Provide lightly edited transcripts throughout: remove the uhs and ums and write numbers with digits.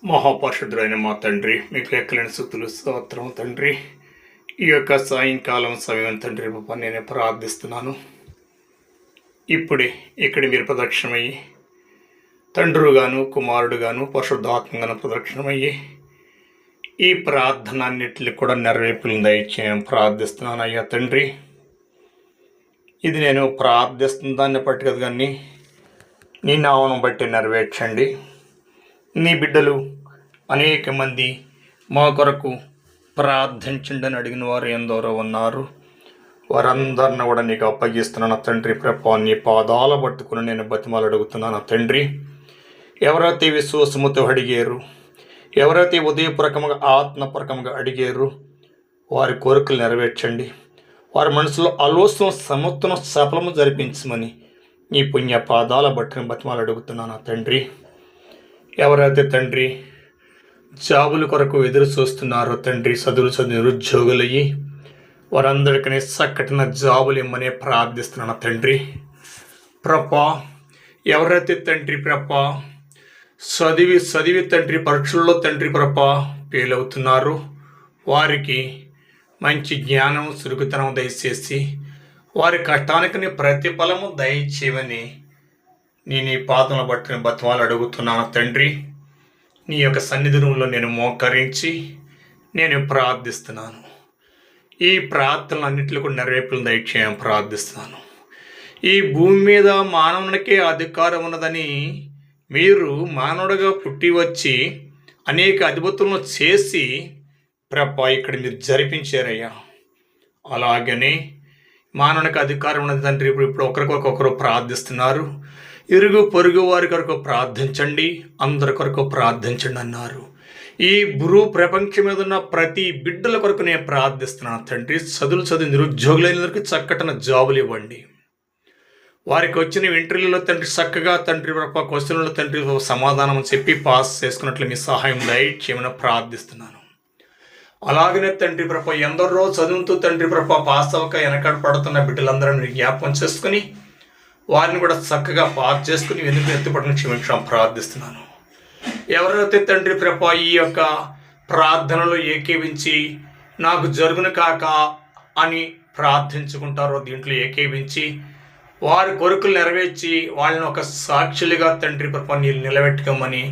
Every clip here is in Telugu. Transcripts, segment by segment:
మహాపరిశుద్ధుడైన మా తండ్రి, మీకు లెక్కలేని స్తుతులు స్తోత్రం తండ్రి. ఈ యొక్క సాయంకాలం సమయం తండ్రి నేను ప్రార్థిస్తున్నాను. ఇప్పుడే ఇక్కడ మీరు ప్రదక్షిణమయ్యి తండ్రుగాను కుమారుడుగాను పరిశుద్ధాత్మగాను ప్రదక్షిణమయ్యి ఈ ప్రార్థన అన్నిటిని కూడా నెరవేర్పులు దయచేయం ప్రార్థిస్తున్నాను. అయ్యా తండ్రి, ఇది నేను ప్రార్థిస్తున్న దాన్ని బట్టి కదా, కానీ నీ నామను బట్టి నెరవేర్చండి. నీ బిడ్డలు అనేక మంది మా కొరకు ప్రార్థించండి అని అడిగిన వారు ఎందరో ఉన్నారు. వారందరిని కూడా నీకు అప్పగిస్తున్నాను తండ్రి. ప్రభా, నీ పాదాల పట్టుకుని నేను బతిమాలు అడుగుతున్నాను తండ్రి. ఎవరైతే విశ్వాసముతో అడిగారు, ఎవరైతే ఉదయపూర్వకంగా ఆత్మపూర్వకంగా అడిగారు, వారి కోరికలు నెరవేర్చండి. వారి మనసులో ఆలోచన సమత్వం సఫలము జరిపించమని నీ పుణ్య పాదాల బట్టుని బతిమాలు అడుగుతున్నాను తండ్రి. ఎవరైతే తండ్రి జాబుల కొరకు ఎదురు చూస్తున్నారో తండ్రి, చదువు నిరుద్యోగులయ్యి వారందరికీ చక్కటిన జాబులు ఇమ్మనే ప్రార్థిస్తున్నాను తండ్రి. ప్రభా, ఎవరైతే తండ్రి ప్రభా చదివి తండ్రి పరీక్షల్లో తండ్రి ప్రభా ఫెయిల్ అవుతున్నారు, వారికి మంచి జ్ఞానం చురుకుతనం దయచేసి వారి కష్టానికి ప్రతిఫలము దయచేయమని నేను ఈ పాదములు బట్టి బతిమాలు అడుగుతున్నాను తండ్రి. నీ యొక్క సన్నిధిలో నేను మోకరించి నేను ప్రార్థిస్తున్నాను. ఈ ప్రార్థనలు అన్నింటిలో కూడా నెరవేర్పులు దయచేయం ప్రార్థిస్తున్నాను. ఈ భూమి మీద మానవునికే అధికారం ఉన్నదని మీరు మానవుడిగా పుట్టి వచ్చి అనేక అద్భుతాలను చేసి ప్రభా ఇక్కడ మీరు జరిపించారయ్యా. అలాగనే మానవునికి అధికారం ఉన్నది తండ్రి. ఇప్పుడు ఒకరికొకరు ప్రార్థిస్తున్నారు. ఇరుగు పొరుగు వారి కొరకు ప్రార్థించండి, అందరి కొరకు ప్రార్థించండి అన్నారు. ఈ భూ ప్రపంచం మీద ఉన్న ప్రతి బిడ్డల కొరకు నేను ప్రార్థిస్తున్నాను తండ్రి. చదువు నిరుద్యోగులైనందరికీ చక్కటిన జాబులు ఇవ్వండి. వారికి వచ్చిన ఇంటర్వ్యూలో తండ్రి చక్కగా తండ్రి క్వశ్చన్లో తండ్రి సమాధానం చెప్పి పాస్ చేసుకున్నట్లు మీ సహాయం దయచేయమని ప్రార్థిస్తున్నాను. అలాగనే తండ్రి ప్రభ ఎందరో చదువుతూ తండ్రి ప్రభ పాస్ అవ్వక వెనకాడ పడుతున్న బిడ్డలందరూ జ్ఞాపకం చేసుకుని వారిని కూడా చక్కగా పాస్ చేసుకుని ఎందుకు ఎత్తుపడిన క్షమించడం ప్రార్థిస్తున్నాను. ఎవరైతే తండ్రి ప్రభా ఈ యొక్క ప్రార్థనలో ఏకీవించి నాకు జరుగును కాక అని ప్రార్థించుకుంటారో దీంట్లో ఏకీవించి వారి కోరికలు నెరవేర్చి వాళ్ళని ఒక సాక్షులుగా తండ్రి ప్రభా నీళ్ళు నిలబెట్టుకోమని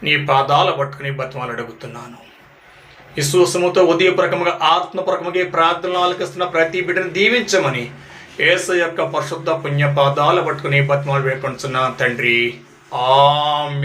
నీ పాదాల పట్టుకుని బతిమాలు అడుగుతున్నాను. విశ్వాసముతో ఉదయపూర్వకంగా ఆత్మపూర్వకంగా ప్రార్థనలు ఆలకిస్తున్న ప్రతి బిడ్డను దీవించమని యేసు యొక్క పరిశుద్ధ పుణ్య పాదాల పట్టుకుని బతిమాలు వేడుకొంటున్నాను తండ్రి. ఆమేన్.